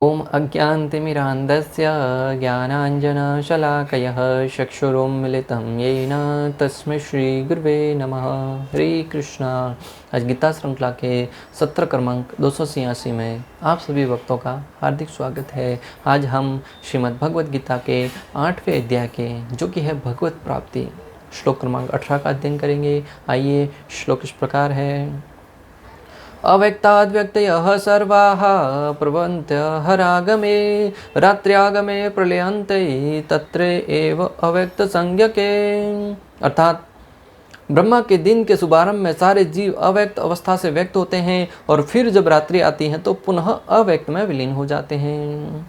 ॐ अज्ञानतिमिरान्धस्य ज्ञानाञ्जनशलाकयः चक्षुरुन्मिलितं येन तस्मै श्रीगुरुवे नमः। हरे कृष्णा। आज गीता श्रृंखला के सत्र क्रमांक 286 में आप सभी भक्तों का हार्दिक स्वागत है। आज हम श्रीमद् भगवद गीता के 8वें अध्याय के जो कि है भगवत प्राप्ति श्लोक क्रमांक 18 का अध्ययन करेंगे। आइए, श्लोक इस प्रकार है। अव्यक्ताद्व्यक्तयः सर्वाः प्रभवन्त्यहरागमे रात्र्यागमे प्रलयन्ते तत्र एव अव्यक्त संज्ञके। अर्थात ब्रह्मा के दिन के शुभारंभ में सारे जीव अव्यक्त अवस्था से व्यक्त होते हैं और फिर जब रात्रि आती है तो पुनः अव्यक्त में विलीन हो जाते हैं।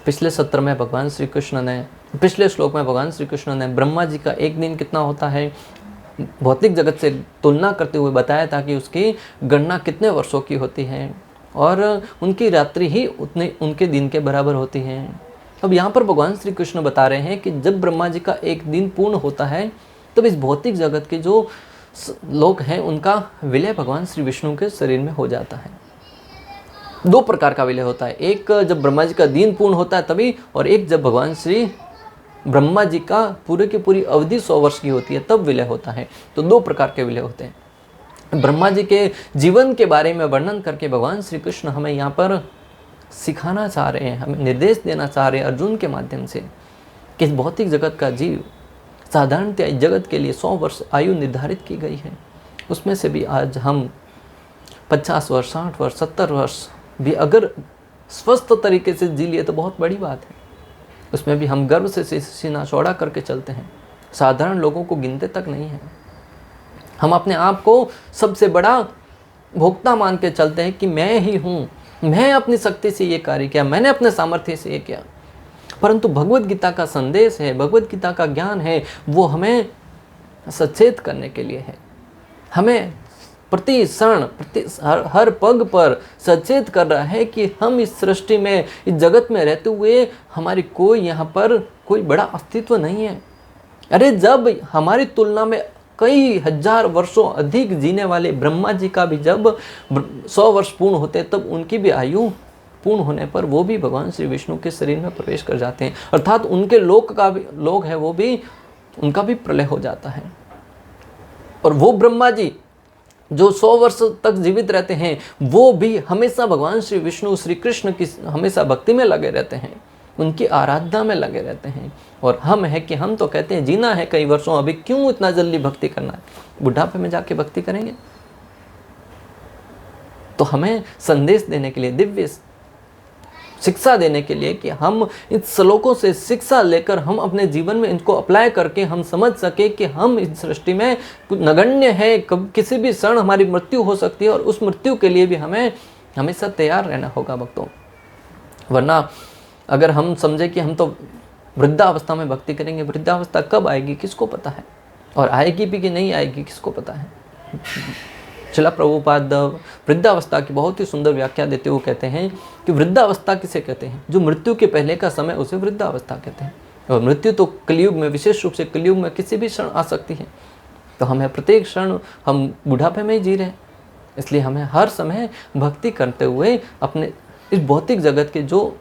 पिछले श्लोक में भगवान श्री कृष्ण ने ब्रह्मा जी का एक दिन कितना होता है भौतिक जगत से तुलना करते हुए बताया था कि उसकी गणना कितने वर्षों की होती है और उनकी रात्रि ही उतने उनके दिन के बराबर होती है। अब यहाँ पर भगवान श्री कृष्ण बता रहे हैं कि जब ब्रह्मा जी का एक दिन पूर्ण होता है तब इस भौतिक जगत के जो लोग हैं उनका विलय भगवान श्री विष्णु के शरीर में हो जाता है। दो प्रकार का विलय होता है, एक जब ब्रह्मा जी का दिन पूर्ण होता है तभी, और एक जब भगवान श्री ब्रह्मा जी का पूरे की पूरी अवधि 100 वर्ष की होती है तब विलय होता है। तो दो प्रकार के विलय होते हैं। ब्रह्मा जी के जीवन के बारे में वर्णन करके भगवान श्री कृष्ण हमें यहाँ पर सिखाना चाह रहे हैं, हमें निर्देश देना चाह रहे हैं अर्जुन के माध्यम से कि इस भौतिक जगत का जीव साधारणतः इस जगत के लिए 100 वर्ष आयु निर्धारित की गई है। उसमें से भी आज हम 50 वर्ष 60 वर्ष 70 वर्ष भी अगर स्वस्थ तरीके से जी लिए तो बहुत बड़ी बात है। उसमें भी हम गर्व से सीना चौड़ा करके चलते हैं, साधारण लोगों को गिनते तक नहीं है। हम अपने आप को सबसे बड़ा भोक्ता मान के चलते हैं कि मैं ही हूँ, मैं अपनी शक्ति से ये कार्य किया, मैंने अपने सामर्थ्य से ये किया। परंतु भगवद गीता का संदेश है, भगवद गीता का ज्ञान है, वो हमें सचेत करने के लिए है। हमें प्रति क्षण हर पग पर सचेत कर रहा है कि हम इस सृष्टि में, इस जगत में रहते हुए हमारी कोई यहाँ पर कोई बड़ा अस्तित्व नहीं है। अरे जब हमारी तुलना में कई हजार वर्षों अधिक जीने वाले ब्रह्मा जी का भी जब 100 वर्ष पूर्ण होते तब उनकी भी आयु पूर्ण होने पर वो भी भगवान श्री विष्णु के शरीर में प्रवेश कर जाते हैं। अर्थात उनके लोग है वो भी, उनका भी प्रलय हो जाता है। और वो ब्रह्मा जी जो 100 वर्ष तक जीवित रहते हैं वो भी हमेशा भगवान श्री विष्णु श्री कृष्ण की हमेशा भक्ति में लगे रहते हैं, उनकी आराधना में लगे रहते हैं। और हम है कि हम तो कहते हैं जीना है कई वर्षों, अभी क्यों इतना जल्दी भक्ति करना है, बुढ़ापे में जाके भक्ति करेंगे। तो हमें संदेश देने के लिए, दिव्य शिक्षा देने के लिए कि हम इन श्लोकों से शिक्षा लेकर हम अपने जीवन में इनको अप्लाई करके हम समझ सके कि हम इस सृष्टि में नगण्य है, किसी भी क्षण हमारी मृत्यु हो सकती है और उस मृत्यु के लिए भी हमें हमेशा तैयार रहना होगा भक्तों। वरना अगर हम समझे कि हम तो वृद्धावस्था में भक्ति करेंगे, वृद्धावस्था कब आएगी किसको पता है, और आएगी भी कि नहीं आएगी किसको पता है। श्रील प्रभुपाद वृद्धावस्था की बहुत ही सुंदर व्याख्या देते हुए कहते हैं कि वृद्धावस्था किसे कहते हैं, जो मृत्यु के पहले का समय उसे वृद्धावस्था कहते हैं। और मृत्यु तो कलयुग में, विशेष रूप से कलयुग में किसी भी क्षण आ सकती है। तो हमें प्रत्येक क्षण हम बुढ़ापे में ही जी रहे हैं, इसलिए हमें हर समय भक्ति करते हुए अपने इस भौतिक जगत के जो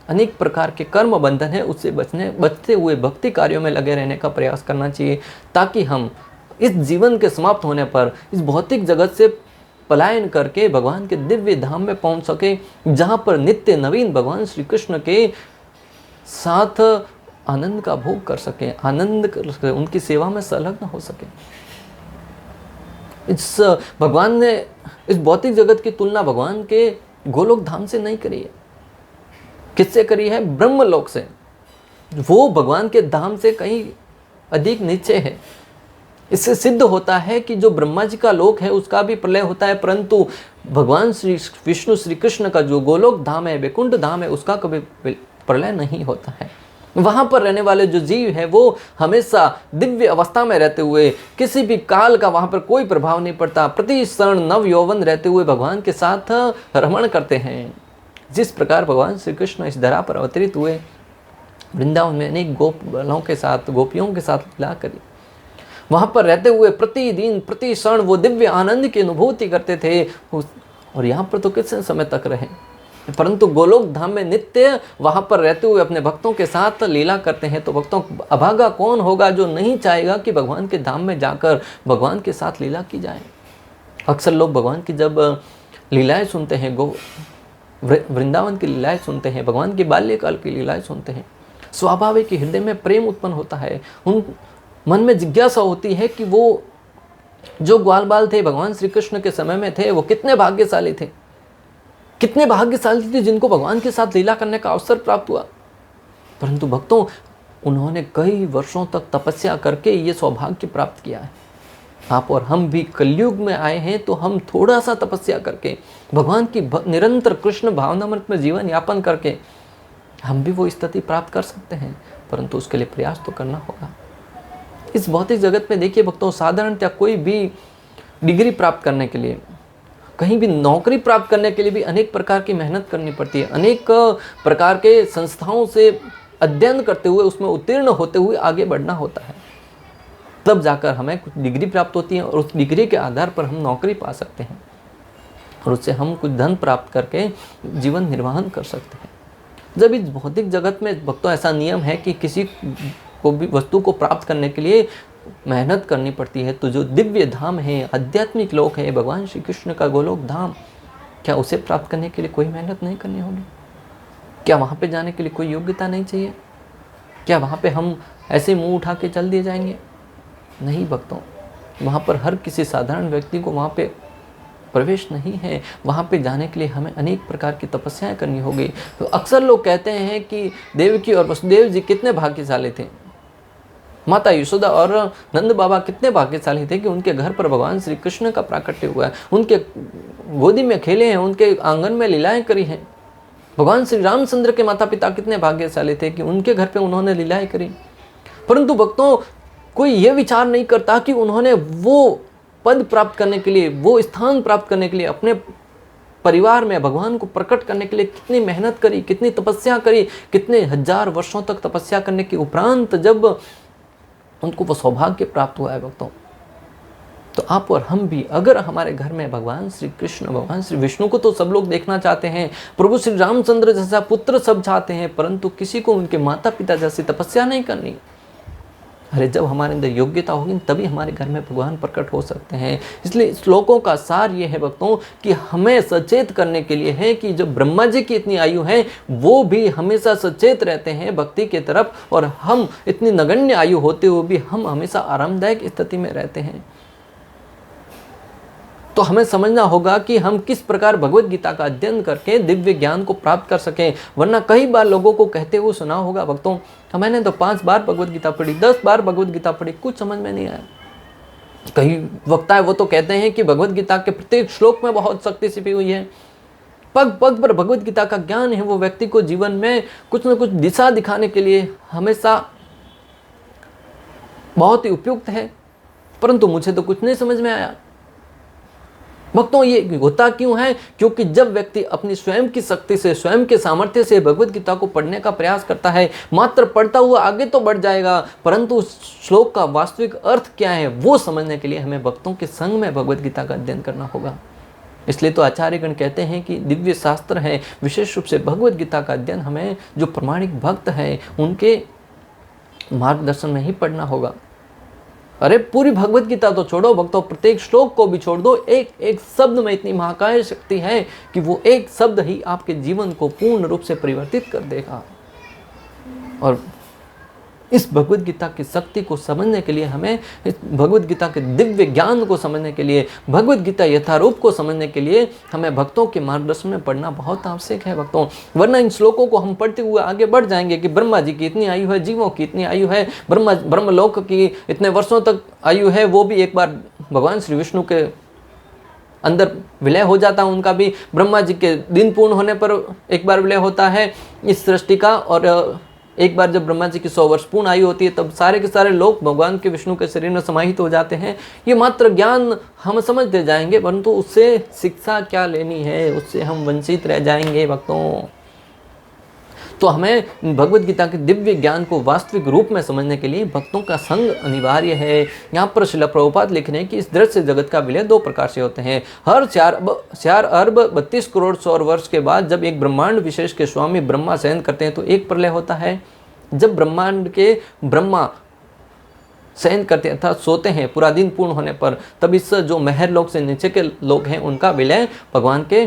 अनेक प्रकार के कर्म बंधन है उससे बचते हुए भक्ति कार्यों में लगे रहने का प्रयास करना चाहिए, ताकि हम इस जीवन के समाप्त होने पर इस भौतिक जगत से पलायन करके भगवान के दिव्य धाम में पहुंच सके, जहां पर नित्य नवीन भगवान श्री कृष्ण के साथ आनंद का भोग कर सके, आनंद कर सके, उनकी सेवा में संलग्न हो सके। भगवान ने इस भौतिक जगत की तुलना भगवान के गोलोक धाम से नहीं करी है। किससे करी है? ब्रह्मलोक से। वो भगवान के धाम से कहीं अधिक नीचे है। इससे सिद्ध होता है कि जो ब्रह्मा जी का लोक है उसका भी प्रलय होता है, परंतु भगवान श्री विष्णु श्री कृष्ण का जो गोलोक धाम है, वैकुंठ धाम है, उसका कभी प्रलय नहीं होता है। वहां पर रहने वाले जो जीव है वो हमेशा दिव्य अवस्था में रहते हुए किसी भी काल का वहां पर कोई प्रभाव नहीं पड़ता, प्रति क्षण नव यौवन रहते हुए भगवान के साथ रमण करते हैं। जिस प्रकार भगवान श्री कृष्ण इस धरा पर अवतरित हुए, वृंदावन में अनेक गोपियों के साथ लीला करी, वहां पर रहते हुए प्रतिदिन प्रति क्षण वो दिव्य आनंद की अनुभूति करते थे। और यहाँ पर तो कितने समय तक रहे, परंतु गोलोक धाम में नित्य वहाँ पर रहते हुए अपने भक्तों के साथ लीला करते हैं। तो भक्तों, अभागा कौन होगा जो नहीं चाहेगा कि भगवान के धाम में जाकर भगवान के साथ लीला की जाए। अक्सर लोग भगवान की जब लीलाएं सुनते हैं, वृंदावन की लीलाएं सुनते हैं, भगवान की बाल्यकाल की लीलाएं सुनते हैं, स्वाभाविक हृदय में प्रेम उत्पन्न होता है। उन मन में जिज्ञासा होती है कि वो जो ग्वाल बाल थे भगवान श्री कृष्ण के समय में थे, वो कितने भाग्यशाली थे, कितने भाग्यशाली थे जिनको भगवान के साथ लीला करने का अवसर प्राप्त हुआ। परंतु भक्तों, उन्होंने कई वर्षों तक तपस्या करके ये सौभाग्य प्राप्त किया है। आप और हम भी कलयुग में आए हैं, तो हम थोड़ा सा तपस्या करके भगवान की निरंतर कृष्ण भावनामृत में जीवन यापन करके हम भी वो स्थिति प्राप्त कर सकते हैं, परंतु उसके लिए प्रयास तो करना होगा। इस भौतिक जगत में देखिए भक्तों, साधारणतः कोई भी डिग्री प्राप्त करने के लिए, कहीं भी नौकरी प्राप्त करने के लिए भी अनेक प्रकार की मेहनत करनी पड़ती है। अनेक प्रकार के संस्थाओं से अध्ययन करते हुए, उसमें उत्तीर्ण होते हुए आगे बढ़ना होता है, तब जाकर हमें कुछ डिग्री प्राप्त होती है और उस डिग्री के आधार पर हम नौकरी पा सकते हैं और उससे हम कुछ धन प्राप्त करके जीवन निर्वाहन कर सकते हैं। जब इस भौतिक जगत में भक्तों ऐसा नियम है कि किसी को भी वस्तु को प्राप्त करने के लिए मेहनत करनी पड़ती है, तो जो दिव्य धाम है, आध्यात्मिक लोक है, भगवान श्री कृष्ण का गोलोक धाम, क्या उसे प्राप्त करने के लिए कोई मेहनत नहीं करनी होगी? क्या वहाँ पे जाने के लिए कोई योग्यता नहीं चाहिए? क्या वहाँ पे हम ऐसे मुंह उठा के चल दिए जाएंगे? नहीं भक्तों, वहाँ पर हर किसी साधारण व्यक्ति को वहाँ पे प्रवेश नहीं है। वहाँ पे जाने के लिए हमें अनेक प्रकार की तपस्याएं करनी होगी। तो अक्सर लोग कहते हैं कि देवकी और वसुदेव जी कितने भाग्यशाली थे, माता यशोदा और नंद बाबा कितने भाग्यशाली थे कि उनके घर पर भगवान श्री कृष्ण का प्राकट्य हुआ है, उनके गोदी में खेले हैं, उनके आंगन में लीलाएं करी हैं। भगवान श्री रामचंद्र के माता पिता कितने भाग्यशाली थे कि उनके घर पे उन्होंने लीलाएं करी। परंतु भक्तों, कोई ये विचार नहीं करता कि उन्होंने वो पद प्राप्त करने के लिए, वो स्थान प्राप्त करने के लिए, अपने परिवार में भगवान को प्रकट करने के लिए कितनी मेहनत करी, कितनी तपस्या करी, कितने हजार वर्षों तक तपस्या करने के उपरांत जब उनको वो सौभाग्य प्राप्त हुआ है भक्तों। तो आप और हम भी, अगर हमारे घर में भगवान श्री कृष्ण, भगवान श्री विष्णु को तो सब लोग देखना चाहते हैं, प्रभु श्री रामचंद्र जैसा पुत्र सब चाहते हैं, परंतु किसी को उनके माता पिता जैसी तपस्या नहीं करनी। अरे जब हमारे अंदर योग्यता होगी तभी हमारे घर में भगवान प्रकट हो सकते हैं। इसलिए श्लोकों का सार ये है भक्तों कि हमें सचेत करने के लिए है कि जो ब्रह्मा जी की इतनी आयु है, वो भी हमेशा सचेत रहते हैं भक्ति की तरफ, और हम इतनी नगण्य आयु होते हुए भी हम हमेशा आरामदायक स्थिति में रहते हैं। तो हमें समझना होगा कि हम किस प्रकार भगवत गीता का अध्ययन करके दिव्य ज्ञान को प्राप्त कर सकें। वरना कई बार लोगों को कहते हुए सुना होगा भक्तों, मैंने तो 5 बार भगवत गीता पढ़ी, 10 बार भगवत गीता पढ़ी, कुछ समझ में नहीं आया। कई वक्ता है वो तो कहते हैं कि भगवत गीता के प्रत्येक श्लोक में बहुत शक्ति छिपी हुई है, पग पग पर भगवत गीता का ज्ञान है, वो व्यक्ति को जीवन में कुछ न कुछ दिशा दिखाने के लिए हमेशा बहुत ही उपयुक्त है। परंतु मुझे तो कुछ नहीं समझ में आया। भक्तों, ये होता क्यों है? क्योंकि जब व्यक्ति अपनी स्वयं की शक्ति से, स्वयं के सामर्थ्य से भगवत गीता को पढ़ने का प्रयास करता है, मात्र पढ़ता हुआ आगे तो बढ़ जाएगा, परंतु उस श्लोक का वास्तविक अर्थ क्या है वो समझने के लिए हमें भक्तों के संग में भगवत गीता का अध्ययन करना होगा। इसलिए तो आचार्यगण कहते हैं कि दिव्य शास्त्र है, विशेष रूप से भगवत गीता का अध्ययन हमें जो प्रमाणिक भक्त हैं उनके मार्गदर्शन में ही पढ़ना होगा। अरे पूरी भगवत गीता तो छोड़ो भक्तों, प्रत्येक श्लोक को भी छोड़ दो, एक एक शब्द में इतनी महाकाय शक्ति है कि वो एक शब्द ही आपके जीवन को पूर्ण रूप से परिवर्तित कर देगा। और इस भगवत गीता की शक्ति को समझने के लिए हमें, इस भगवत गीता के दिव्य ज्ञान को समझने के लिए, भगवत गीता यथारूप को समझने के लिए हमें भक्तों के मार्गदर्शन में पढ़ना बहुत आवश्यक है भक्तों। वरना इन श्लोकों को हम पढ़ते हुए आगे बढ़ जाएंगे कि ब्रह्मा जी की इतनी आयु है, जीवों की इतनी आयु है, ब्रह्मलोक की इतने वर्षों तक आयु है, वो भी एक बार भगवान श्री विष्णु के अंदर विलय हो जाता है, उनका भी ब्रह्मा जी के दिन पूर्ण होने पर एक बार विलय होता है इस सृष्टि का, और एक बार जब ब्रह्मा जी की 100 वर्ष पूर्ण आयु होती है तब सारे के सारे लोग भगवान के विष्णु के शरीर में समाहित हो जाते हैं। ये मात्र ज्ञान हम समझते जाएंगे, परंतु उससे शिक्षा क्या लेनी है, उससे हम वंचित रह जाएंगे भक्तों। तो हमें भगवद गीता के दिव्य ज्ञान को वास्तविक रूप में समझने के लिए भक्तों का संग अनिवार्य है। यहाँ पर श्रील प्रभुपाद लिख रहे हैं कि इस दृश्य जगत का विलय दो प्रकार से होते हैं। हर 4 अरब 32 करोड़ सौर वर्ष के बाद जब एक ब्रह्मांड विशेष के स्वामी ब्रह्मा शयन करते हैं तो एक प्रलय होता है। जब ब्रह्मांड के ब्रह्मा शयन करते अर्थात सोते हैं पूरा दिन पूर्ण होने पर, तब इस जो महर लोक से नीचे के लोग हैं उनका विलय भगवान के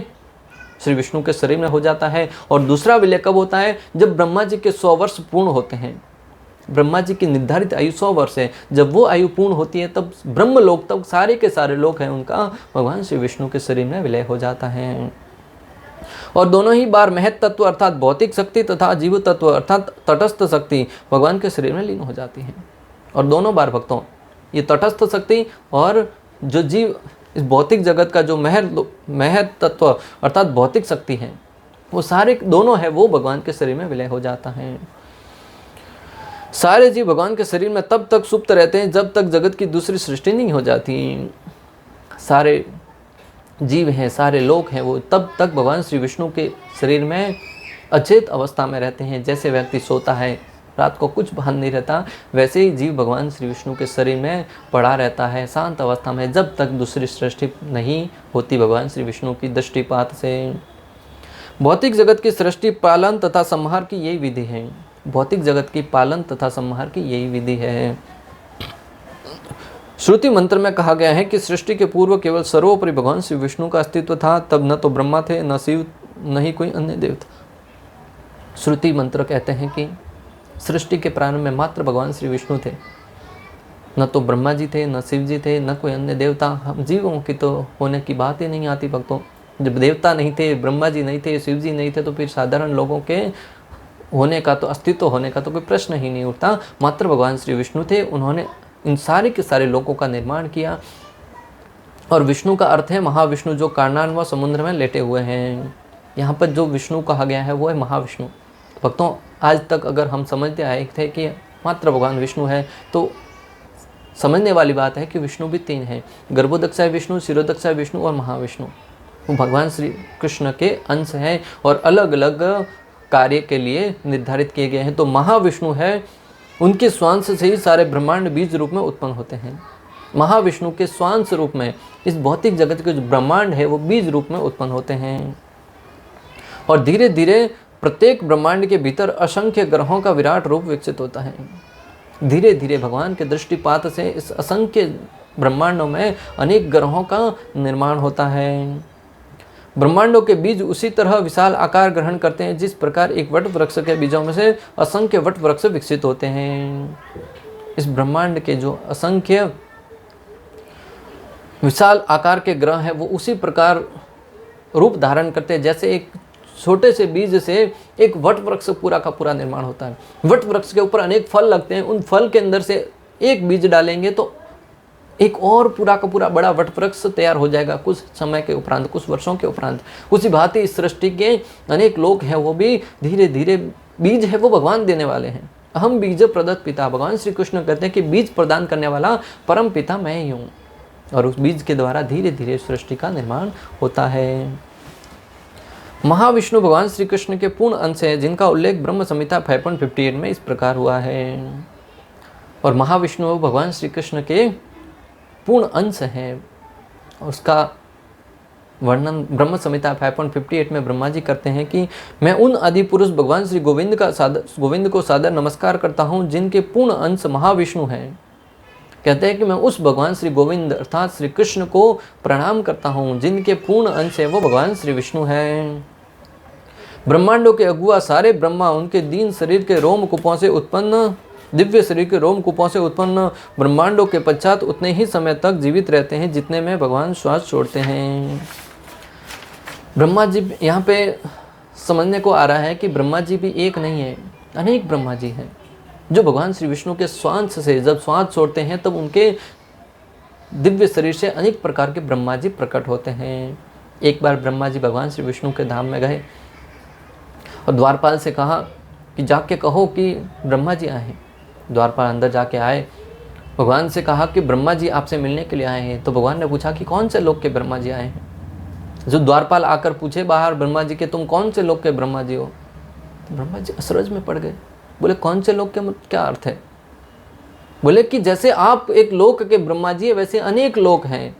श्री विष्णु के शरीर में हो जाता है। और दूसरा विलय कब होता है? जब ब्रह्मा जी के 100 वर्ष पूर्ण होते हैं। ब्रह्मा जी की निर्धारित आयु 100 वर्ष है। जब वो आयु पूर्ण होती है तब ब्रह्म लोक, तब सारे के सारे लोग हैं उनका भगवान श्री विष्णु के शरीर में विलय हो जाता है। और दोनों ही बार महत तत्व अर्थात भौतिक शक्ति तथा जीव तत्व अर्थात तटस्थ शक्ति भगवान के शरीर में लीन हो जाती है। और दोनों बार भक्तों, ये तटस्थ शक्ति और जो जीव इस भौतिक जगत का जो महत तत्व अर्थात भौतिक शक्ति है, वो सारे दोनों है वो भगवान के शरीर में विलय हो जाता है। सारे जीव भगवान के शरीर में तब तक सुप्त रहते हैं जब तक जगत की दूसरी सृष्टि नहीं हो जाती। सारे जीव हैं, सारे लोग हैं, वो तब तक भगवान श्री विष्णु के शरीर में अचेत अवस्था में रहते हैं। जैसे व्यक्ति सोता है, रात को कुछ भान नहीं रहता, वैसे ही जीव भगवान श्री विष्णु के शरीर में पड़ा रहता है शांत अवस्था में, जब तक दूसरी सृष्टि नहीं होती भगवान श्री विष्णु की दृष्टिपात से। भौतिक जगत की सृष्टि, पालन तथा संहार की यही विधि है। भौतिक जगत की पालन तथा संहार की यही विधि है। श्रुति मंत्र में कहा गया है कि सृष्टि के पूर्व केवल सर्वोपरि भगवान श्री विष्णु का अस्तित्व था, तब न तो ब्रह्मा थे, न शिव, न ही कोई अन्य देव था। श्रुति मंत्र कहते हैं कि सृष्टि के प्रारंभ में मात्र भगवान श्री विष्णु थे, न तो ब्रह्मा जी थे, न शिव जी थे, न कोई अन्य देवता। हम जीवों की तो होने की बात ही नहीं आती भक्तों। जब देवता नहीं थे, ब्रह्मा जी नहीं थे, शिव जी नहीं थे, तो फिर साधारण लोगों के होने का तो, अस्तित्व होने का तो कोई प्रश्न ही नहीं उठता। मात्र भगवान श्री विष्णु थे, उन्होंने इन सारे के सारे लोगों का निर्माण किया। और विष्णु का अर्थ है महाविष्णु, जो कारणान व समुद्र में लेटे हुए हैं। यहाँ पर जो विष्णु कहा गया है वो है महाविष्णु। भक्तों, आज तक अगर हम समझते आए थे कि मात्र भगवान विष्णु है, तो समझने वाली बात है कि विष्णु भी 3 हैं। गर्भोदक्षाय विष्णु, शिरोदक्षाय विष्णु और महाविष्णु। वो भगवान श्री कृष्ण के अंश हैं और अलग अलग कार्य के लिए निर्धारित किए गए हैं। तो महाविष्णु है, उनके स्वांश से ही सारे ब्रह्मांड बीज रूप में उत्पन्न होते हैं। महाविष्णु के स्वांश रूप में इस भौतिक जगत के जो ब्रह्मांड है वो बीज रूप में उत्पन्न होते हैं। और धीरे धीरे प्रत्येक ब्रह्मांड के भीतर असंख्य ग्रहों का विराट रूप विकसित होता है। धीरे धीरे भगवान के दृष्टिपात से इस असंख्य ब्रह्मांडों में अनेक ग्रहों का निर्माण होता है। ब्रह्मांडों के बीज उसी तरह विशाल आकार ग्रहण करते हैं जिस प्रकार एक वट वृक्ष के बीजों में से असंख्य वट वृक्ष विकसित होते हैं। इस ब्रह्मांड के जो असंख्य विशाल आकार के ग्रह हैं वो उसी प्रकार रूप धारण करते हैं जैसे एक छोटे से बीज से एक वट वृक्ष पूरा का पूरा निर्माण होता है। वट वृक्ष के ऊपर अनेक फल लगते हैं, उन फल के अंदर से एक बीज डालेंगे तो एक और पूरा का पूरा बड़ा वट वृक्ष तैयार हो जाएगा कुछ समय के उपरांत, कुछ वर्षों के उपरांत। उसी भांति इस सृष्टि के अनेक लोग हैं, वो भी धीरे धीरे बीज है वो भगवान देने वाले हैं। अहम बीज प्रदत्त पिता, भगवान श्री कृष्ण कहते हैं कि बीज प्रदान करने वाला परम पिता मैं ही हूँ। और उस बीज के द्वारा धीरे धीरे सृष्टि का निर्माण होता है। महाविष्णु भगवान श्री कृष्ण के पूर्ण अंश है, जिनका उल्लेख ब्रह्म संहिता 5.58 में इस प्रकार हुआ है। और महाविष्णु भगवान श्री कृष्ण के पूर्ण अंश है। उसका वर्णन ब्रह्म संहिता 5.58 में ब्रह्मा जी करते हैं कि मैं उन आदि पुरुष भगवान श्री गोविंद को सादर नमस्कार करता हूँ जिनके पूर्ण अंश महाविष्णु हैं। कहते हैं कि मैं उस भगवान श्री गोविंद अर्थात श्री कृष्ण को प्रणाम करता हूँ जिनके पूर्ण अंश है वो भगवान श्री विष्णु हैं। ब्रह्मांडों के अगुआ सारे ब्रह्मा उनके दीन शरीर के रोम कुपों से उत्पन्न, दिव्य शरीर के रोम कुपों से उत्पन्न ब्रह्मांडों के पश्चात उतने ही समय तक जीवित रहते हैं जितने में भगवान श्वास छोड़ते हैं। ब्रह्मा जी यहाँ पे समझने को आ रहा है कि ब्रह्मा जी भी एक नहीं है, अनेक ब्रह्मा जी हैं जो भगवान श्री विष्णु के श्वास से जब श्वास छोड़ते हैं तब उनके दिव्य शरीर से अनेक प्रकार के ब्रह्मा जी प्रकट होते हैं। एक बार ब्रह्मा जी भगवान श्री विष्णु के धाम में गए और द्वारपाल से कहा कि जाके कहो कि ब्रह्मा जी आए हैं। द्वारपाल अंदर जाके आए, भगवान से कहा कि ब्रह्मा जी आपसे मिलने के लिए आए हैं। तो भगवान ने पूछा कि कौन से लोग के ब्रह्मा जी आए हैं। जो द्वारपाल आकर पूछे बाहर ब्रह्मा जी के, तुम कौन से लोग के ब्रह्मा जी हो? ब्रह्मा जी अचरज में पड़ गए। बोले कौन से लोक, क्या अर्थ है? बोले कि जैसे आप एक लोक के ब्रह्मा जी है, वैसे अनेक लोक हैं,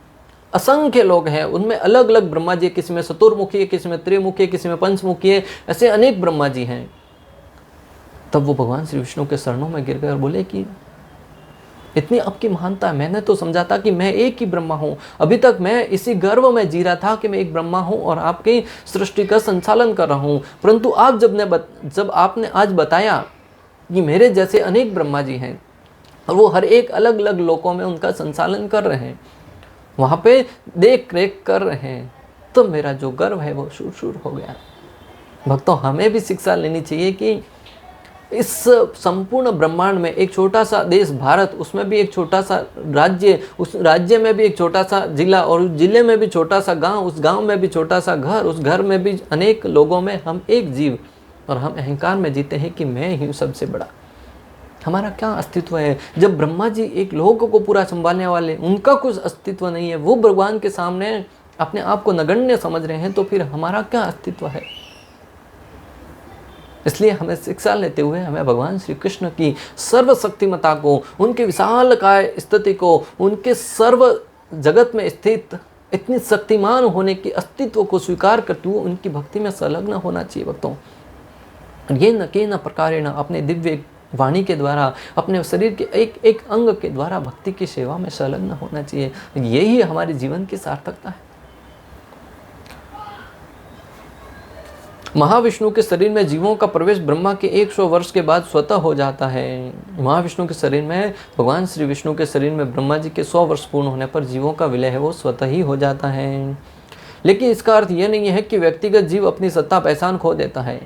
असंख्य लोग हैं, उनमें अलग अलग ब्रह्मा जी, किसी में चतुर्मुखी है, किसी में त्रिमुखी है, किसी में पंचमुखी है, ऐसे अनेक ब्रह्मा जी हैं। तब वो भगवान श्री विष्णु के शरणों में गिर गए और बोले कि इतनी आपकी महानता है, मैंने तो समझा था कि मैं एक ही ब्रह्मा हूँ, अभी तक मैं इसी गर्व में जी रहा था कि मैं एक ब्रह्मा हूँ और आपकी सृष्टि का संचालन कर रहा हूँ, परंतु आप जब आपने आज बताया कि मेरे जैसे अनेक ब्रह्मा जी हैं और वो हर एक अलग अलग लोकों में उनका संचालन कर रहे हैं, वहाँ पे देख रेख कर रहे हैं, तो मेरा जो गर्व है वो शूर हो गया। भक्तों, हमें भी शिक्षा लेनी चाहिए कि इस संपूर्ण ब्रह्मांड में एक छोटा सा देश भारत, उसमें भी एक छोटा सा राज्य, उस राज्य में भी एक छोटा सा जिला, और उस जिले में भी छोटा सा गांव, उस गांव में भी छोटा सा घर, उस घर में भी अनेक लोगों में हम एक जीव, और हम अहंकार में जीते हैं कि मैं ही हूँ सबसे बड़ा। हमारा क्या अस्तित्व है? जब ब्रह्मा जी एक लोक को पूरा संभालने वाले, उनका कुछ अस्तित्व नहीं है, वो भगवान के सामने अपने आप को नगण्य समझ रहे हैं, तो फिर हमारा क्या अस्तित्व है? इसलिए हमें शिक्षा लेते हुए हमें भगवान श्री कृष्ण की सर्वशक्तिमता को, उनके विशालकाय स्थिति को, उनके सर्व जगत में स्थित इतनी शक्तिमान होने के अस्तित्व को स्वीकार करते हुए उनकी भक्ति में संलग्न होना चाहिए। भक्तों, ये न के न प्रकारेण अपने दिव्य वाणी के द्वारा, अपने शरीर के एक एक अंग के द्वारा भक्ति की सेवा में संलग्न होना चाहिए। यही हमारे जीवन की सार्थकता है। महाविष्णु के शरीर में जीवों का प्रवेश ब्रह्मा के 100 वर्ष के बाद स्वतः हो जाता है। महाविष्णु के शरीर में, भगवान श्री विष्णु के शरीर में ब्रह्मा जी के 100 वर्ष पूर्ण होने पर जीवों का विलय है वो स्वतः ही हो जाता है। लेकिन इसका अर्थ यह नहीं है कि व्यक्तिगत जीव अपनी सत्ता पहचान खो देता है,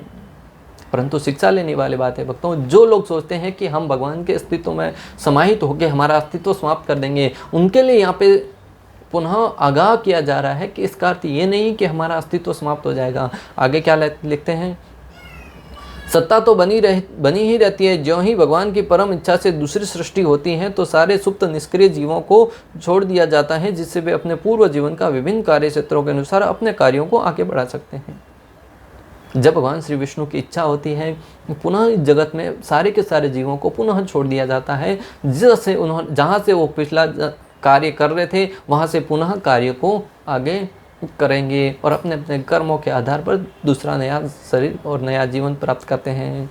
परंतु शिक्षा लेने वाली बात है। भक्तों, जो लोग सोचते हैं कि हम भगवान के अस्तित्व में समाहित होकर हमारा अस्तित्व समाप्त कर देंगे, उनके लिए यहाँ पे पुनः आगाह किया जा रहा है कि इसका अर्थ ये नहीं कि हमारा अस्तित्व समाप्त हो जाएगा। आगे क्या लिखते हैं? सत्ता तो बनी ही रहती है। ज्यों ही भगवान की परम इच्छा से दूसरी सृष्टि होती है तो सारे सुप्त निष्क्रिय जीवों को छोड़ दिया जाता है, जिससे वे अपने पूर्व जीवन का विभिन्न कार्य क्षेत्रों के अनुसार अपने कार्यों को आगे बढ़ा सकते हैं। जब भगवान श्री विष्णु की इच्छा होती है, पुनः इस जगत में सारे के सारे जीवों को पुनः छोड़ दिया जाता है, जिससे उन्होंने जहाँ से वो पिछला कार्य कर रहे थे वहाँ से पुनः कार्य को आगे करेंगे और अपने अपने कर्मों के आधार पर दूसरा नया शरीर और नया जीवन प्राप्त करते हैं।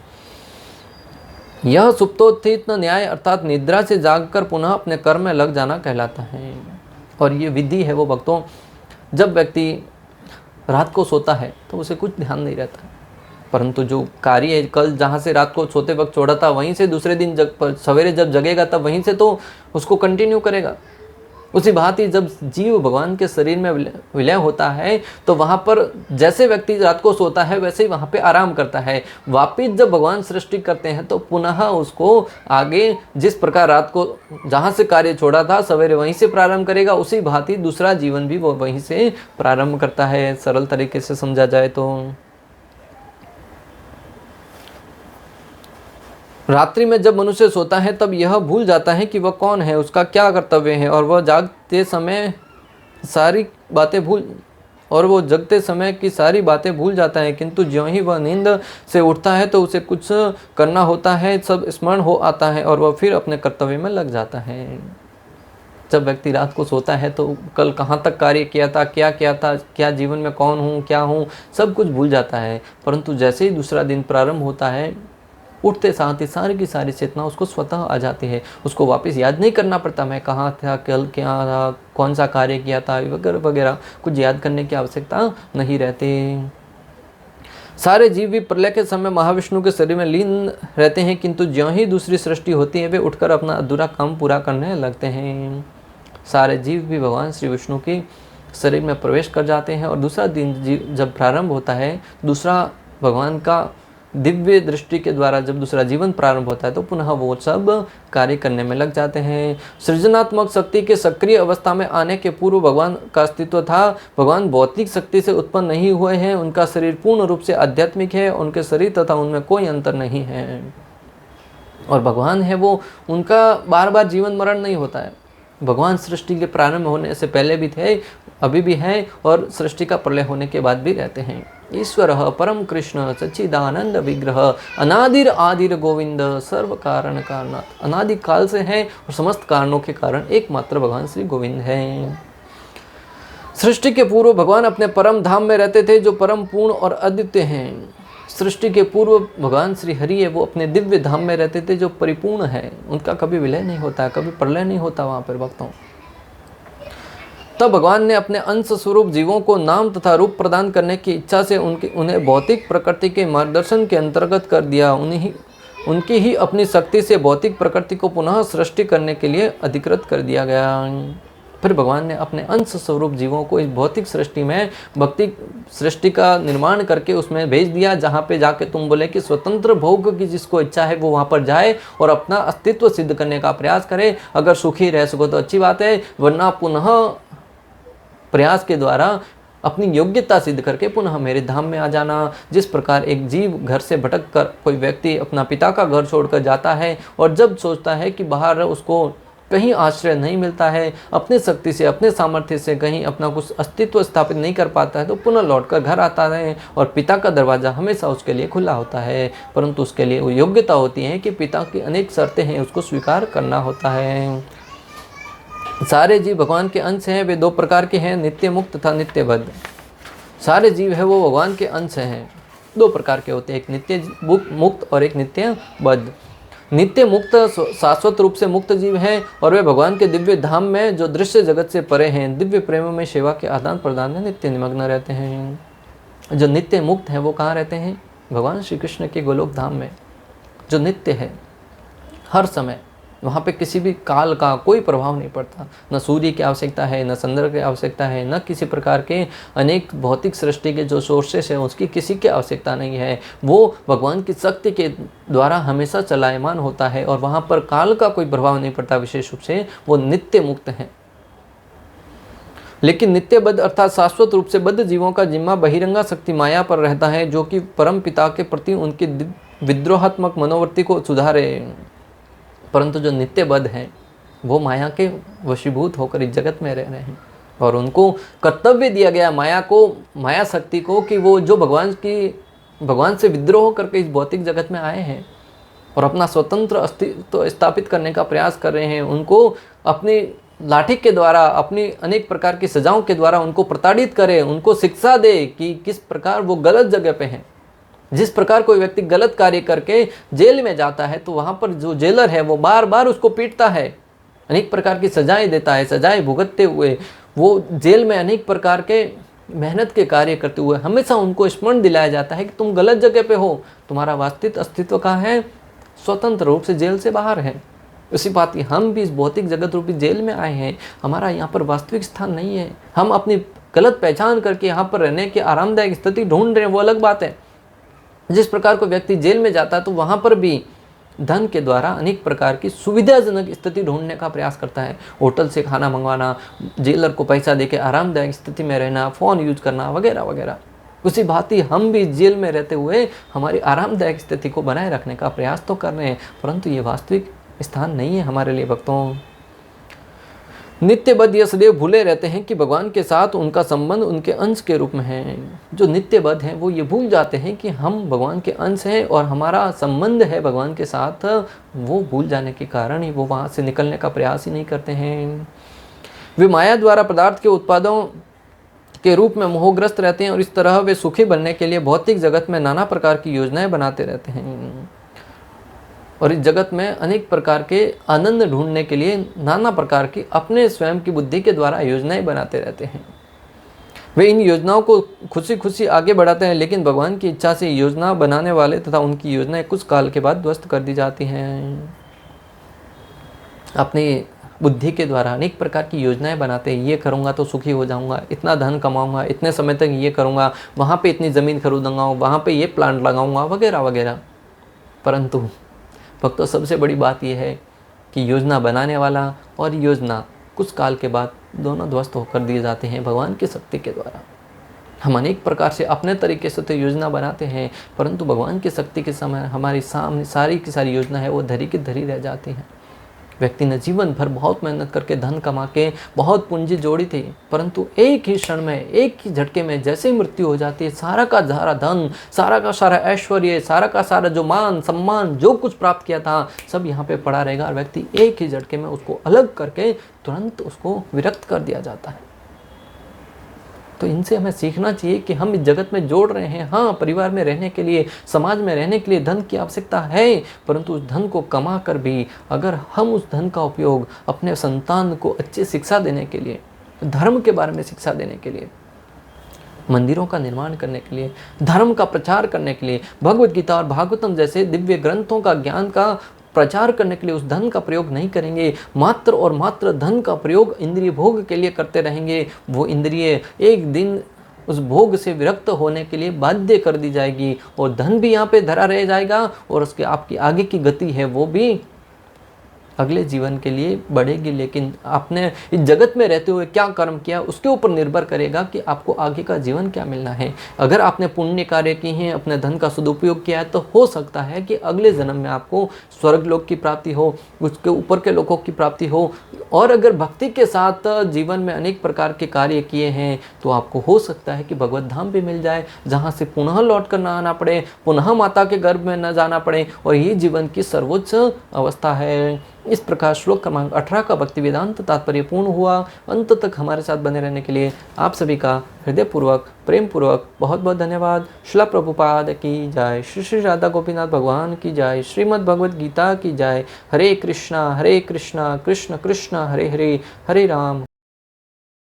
यह सुप्तोत्थित न्याय अर्थात निद्रा से जागकर पुनः अपने कर्म में लग जाना कहलाता है। और ये विधि है वो भक्तों, जब व्यक्ति रात को सोता है तो उसे कुछ ध्यान नहीं रहता, परंतु जो कार्य कल जहाँ से रात को सोते वक्त छोड़ा था वहीं से दूसरे दिन सवेरे जब जगेगा तब वहीं से तो उसको कंटिन्यू करेगा। उसी भांति जब जीव भगवान के शरीर में विलय होता है तो वहाँ पर जैसे व्यक्ति रात को सोता है वैसे ही वहाँ पे आराम करता है। वापिस जब भगवान सृष्टि करते हैं तो पुनः उसको आगे जिस प्रकार रात को जहाँ से कार्य छोड़ा था सवेरे वहीं से प्रारंभ करेगा, उसी भांति दूसरा जीवन भी वो वहीं से प्रारंभ करता है। सरल तरीके से समझा जाए तो रात्रि में जब मनुष्य सोता है तब यह भूल जाता है कि वह कौन है, उसका क्या कर्तव्य है, और वह जगते समय की सारी बातें भूल जाता है। किंतु ज्यों ही वह नींद से उठता है तो उसे कुछ करना होता है, सब स्मरण हो आता है और वह फिर अपने कर्तव्य में लग जाता है। जब व्यक्ति रात को सोता है तो कल कहाँ तक कार्य किया था, क्या किया था, क्या जीवन में कौन हूँ, क्या हूँ, सब कुछ भूल जाता है। परंतु जैसे ही दूसरा दिन प्रारंभ होता है, उठते साथ ही सारी की सारी चेतना उसको स्वतः आ जाती है। उसको वापस याद नहीं करना पड़ता मैं कहाँ था, कल क्या था, कौन सा कार्य किया था वगैरह वगैरह, कुछ याद करने की आवश्यकता नहीं रहती। सारे जीव भी प्रलय के समय महाविष्णु के शरीर में लीन रहते हैं, किंतु ज्यों ही दूसरी सृष्टि होती है वे उठकर अपना अधूरा काम पूरा करने लगते हैं। सारे जीव भी भगवान श्री विष्णु के शरीर में प्रवेश कर जाते हैं और दूसरा दिन जब प्रारंभ होता है, दूसरा भगवान का दिव्य दृष्टि के द्वारा जब दूसरा जीवन प्रारंभ होता है तो पुनः वो सब कार्य करने में लग जाते हैं। सृजनात्मक शक्ति के सक्रिय अवस्था में आने के पूर्व भगवान का अस्तित्व था। भगवान भौतिक शक्ति से उत्पन्न नहीं हुए हैं, उनका शरीर पूर्ण रूप से आध्यात्मिक है, उनके शरीर तथा उनमें कोई अंतर नहीं है। और भगवान है वो, उनका बार बार जीवन मरण नहीं होता है। भगवान सृष्टि के प्रारंभ होने से पहले भी थे, अभी भी हैं और सृष्टि का प्रलय होने के बाद भी रहते हैं। ईश्वरः परम कृष्ण सच्चिदानंद विग्रह अनादिर आदिर गोविंद सर्व कारण कारणात्। अनादि काल से है और समस्त कारणों के कारण एकमात्र भगवान श्री गोविंद हैं। सृष्टि के पूर्व भगवान अपने परम धाम में रहते थे जो परम पूर्ण और अद्वितीय हैं। सृष्टि के पूर्व भगवान श्री हरि है वो अपने दिव्य धाम में रहते थे जो परिपूर्ण है, उनका कभी विलय नहीं होता, कभी प्रलय नहीं होता वहाँ पर भक्तों। तब भगवान ने अपने अंश स्वरूप जीवों को नाम तथा रूप प्रदान करने की इच्छा से उन्हें भौतिक प्रकृति के मार्गदर्शन के अंतर्गत कर दिया। उनकी ही अपनी शक्ति से भौतिक प्रकृति को पुनः सृष्टि करने के लिए अधिकृत कर दिया गया। फिर भगवान ने अपने अंश स्वरूप जीवों को इस भौतिक सृष्टि में भक्ति सृष्टि का निर्माण करके उसमें भेज दिया, जहाँ पे जाके तुम बोले कि स्वतंत्र भोग की जिसको इच्छा है वो वहाँ पर जाए और अपना अस्तित्व सिद्ध करने का प्रयास करे। अगर सुखी रह सको तो अच्छी बात है, वरना पुनः प्रयास के द्वारा अपनी योग्यता सिद्ध करके पुनः मेरे धाम में आ जाना। जिस प्रकार एक जीव घर से भटक कर कोई व्यक्ति अपना पिता का घर छोड़कर जाता है और जब सोचता है कि बाहर उसको कहीं आश्रय नहीं मिलता है, अपनी शक्ति से अपने सामर्थ्य से कहीं अपना कुछ अस्तित्व स्थापित नहीं कर पाता है, तो पुनः लौटकर घर आता है और पिता का दरवाज़ा हमेशा उसके लिए खुला होता है। परंतु उसके लिए वो योग्यता होती है कि पिता की अनेक शर्तें हैं, उसको स्वीकार करना होता है। सारे जीव भगवान के अंश हैं, वे दो प्रकार के हैं, नित्य मुक्त तथा नित्य बद्ध। सारे जीव है वो भगवान के अंश हैं, दो प्रकार के होते हैं, एक नित्य मुक्त और एक नित्य बद्ध। नित्य मुक्त शाश्वत रूप से मुक्त जीव हैं और वे भगवान के दिव्य धाम में जो दृश्य जगत से परे हैं, दिव्य प्रेम में सेवा के आदान प्रदान में नित्य निमग्न रहते हैं। जो नित्य मुक्त हैं वो कहाँ रहते हैं? भगवान श्री कृष्ण के गोलोक धाम में, जो नित्य है, हर समय वहाँ पे किसी भी काल का कोई प्रभाव नहीं पड़ता। न सूर्य की आवश्यकता है, न चंद्र की आवश्यकता है, न किसी प्रकार के अनेक भौतिक सृष्टि के जो सोर्सेस हैं उसकी किसी की आवश्यकता नहीं है। वो भगवान की शक्ति के द्वारा हमेशा चलायमान होता है और वहाँ पर काल का कोई प्रभाव नहीं पड़ता। विशेष रूप से वो नित्य मुक्त हैं। लेकिन नित्य बद्ध अर्थात शाश्वत रूप से बद्ध जीवों का जिम्मा बहिरंगा शक्ति माया पर रहता है, जो कि परम पिता के प्रति उनकी विद्रोहात्मक मनोवृत्ति को सुधारे। परंतु जो नित्य बद्ध हैं वो माया के वशीभूत होकर इस जगत में रह रहे हैं और उनको कर्तव्य दिया गया माया शक्ति को कि वो जो भगवान से विद्रोह करके इस भौतिक जगत में आए हैं और अपना स्वतंत्र अस्तित्व स्थापित करने का प्रयास कर रहे हैं, उनको अपनी लाठी के द्वारा, अपनी अनेक प्रकार की सजाओं के द्वारा उनको प्रताड़ित करे, उनको शिक्षा दे कि किस प्रकार वो गलत जगह पे हैं। जिस प्रकार कोई व्यक्ति गलत कार्य करके जेल में जाता है तो वहाँ पर जो जेलर है वो बार बार उसको पीटता है, अनेक प्रकार की सजाएं देता है। सजाएं भुगतते हुए वो जेल में अनेक प्रकार के मेहनत के कार्य करते हुए हमेशा उनको स्मरण दिलाया जाता है कि तुम गलत जगह पे हो, तुम्हारा वास्तविक अस्तित्व कहाँ है? स्वतंत्र रूप से जेल से बाहर है। उसी बात की हम भी इस भौतिक जगत रूपी जेल में आए हैं, हमारा यहाँ पर वास्तविक स्थान नहीं है। हम अपनी गलत पहचान करके यहाँ पर रहने की आरामदायक स्थिति ढूंढ रहे हैं, वो अलग बात है। जिस प्रकार कोई व्यक्ति जेल में जाता है तो वहाँ पर भी धन के द्वारा अनेक प्रकार की सुविधाजनक स्थिति ढूंढने का प्रयास करता है। होटल से खाना मंगवाना, जेलर को पैसा देके आरामदायक स्थिति में रहना, फ़ोन यूज करना वगैरह वगैरह। उसी भांति हम भी जेल में रहते हुए हमारी आरामदायक स्थिति को बनाए रखने का प्रयास तो कर रहे हैं, परंतु ये वास्तविक स्थान नहीं है हमारे लिए भक्तों। नित्य बद्ध ये सदैव भूले रहते हैं कि भगवान के साथ उनका संबंध उनके अंश के रूप में है। जो नित्य बद्ध हैं वो ये भूल जाते हैं कि हम भगवान के अंश हैं और हमारा संबंध है भगवान के साथ। वो भूल जाने के कारण ही वो वहाँ से निकलने का प्रयास ही नहीं करते हैं। वे माया द्वारा पदार्थ के उत्पादों के रूप में मोहग्रस्त रहते हैं और इस तरह वे सुखी बनने के लिए भौतिक जगत में नाना प्रकार की योजनाएं बनाते रहते हैं और इस जगत में अनेक प्रकार के आनंद ढूंढने के लिए नाना प्रकार की अपने स्वयं की बुद्धि के द्वारा योजनाएं बनाते रहते हैं। वे इन योजनाओं को खुशी खुशी आगे बढ़ाते हैं, लेकिन भगवान की इच्छा से योजना बनाने वाले तथा उनकी योजनाएं कुछ काल के बाद ध्वस्त कर दी जाती हैं। अपनी बुद्धि के द्वारा अनेक प्रकार की योजनाएं बनाते हैं। ये करूँगा तो सुखी हो जाऊँगा, इतना धन कमाऊँगा, इतने समय तक ये करूँगा, वहाँ पे इतनी ज़मीन खरीदूँगा, वहाँ पे ये प्लांट लगाऊँगा वगैरह वगैरह। परंतु भक्तों सबसे बड़ी बात यह है कि योजना बनाने वाला और योजना कुछ काल के बाद दोनों ध्वस्त होकर दिए जाते हैं भगवान की शक्ति के द्वारा। हम अनेक प्रकार से अपने तरीके से तो योजना बनाते हैं, परंतु भगवान की शक्ति के समय हमारी सामने सारी की सारी योजना है वो धरी की धरी रह जाती हैं। व्यक्ति ने जीवन भर बहुत मेहनत करके धन कमा के बहुत पूंजी जोड़ी थी, परंतु एक ही क्षण में, एक ही झटके में जैसे ही मृत्यु हो जाती है, सारा का सारा धन, सारा का सारा ऐश्वर्य, सारा का सारा जो मान सम्मान जो कुछ प्राप्त किया था सब यहाँ पे पड़ा रहेगा और व्यक्ति एक ही झटके में उसको अलग करके तुरंत उसको विरक्त कर दिया जाता है। तो इनसे हमें सीखना चाहिए कि हम इस जगत में जोड़ रहे हैं। हाँ, परिवार में रहने के लिए, समाज में रहने के लिए धन की आवश्यकता है, परंतु उस धन को कमा कर भी अगर हम उस धन का उपयोग अपने संतान को अच्छी शिक्षा देने के लिए, धर्म के बारे में शिक्षा देने के लिए, मंदिरों का निर्माण करने के लिए, धर्म का प्रचार करने के लिए, भगवद गीता और भागवतम जैसे दिव्य ग्रंथों का ज्ञान का प्रचार करने के लिए उस धन का प्रयोग नहीं करेंगे, मात्र और मात्र धन का प्रयोग इंद्रिय भोग के लिए करते रहेंगे, वो इंद्रिय एक दिन उस भोग से विरक्त होने के लिए बाध्य कर दी जाएगी और धन भी यहाँ पे धरा रह जाएगा और उसके आपकी आगे की गति है वो भी अगले जीवन के लिए बढ़ेगी। लेकिन आपने इस जगत में रहते हुए क्या कर्म किया उसके ऊपर निर्भर करेगा कि आपको आगे का जीवन क्या मिलना है। अगर आपने पुण्य कार्य किए हैं, अपने धन का सदुपयोग किया है, तो हो सकता है कि अगले जन्म में आपको स्वर्ग लोक की प्राप्ति हो, उसके ऊपर के लोगों की प्राप्ति हो। और अगर भक्ति के साथ जीवन में अनेक प्रकार के कार्य किए हैं तो आपको हो सकता है कि भगवत धाम भी मिल जाए, जहाँ से पुनः लौट कर न आना पड़े, पुनः माता के गर्भ में न जाना पड़े, और ये जीवन की सर्वोच्च अवस्था है। इस प्रकार श्लोक क्रमांक 18 का भक्ति वेदांत तात्पर्य पूर्ण हुआ। अंत तक हमारे साथ बने रहने के लिए आप सभी का हृदयपूर्वक, प्रेम पूर्वक बहुत बहुत धन्यवाद। श्रील प्रभुपाद की जय, श्री श्री राधा गोपीनाथ भगवान की जय, श्रीमद् भगवद गीता की जय। हरे कृष्णा कृष्ण कृष्ण हरे हरे, हरे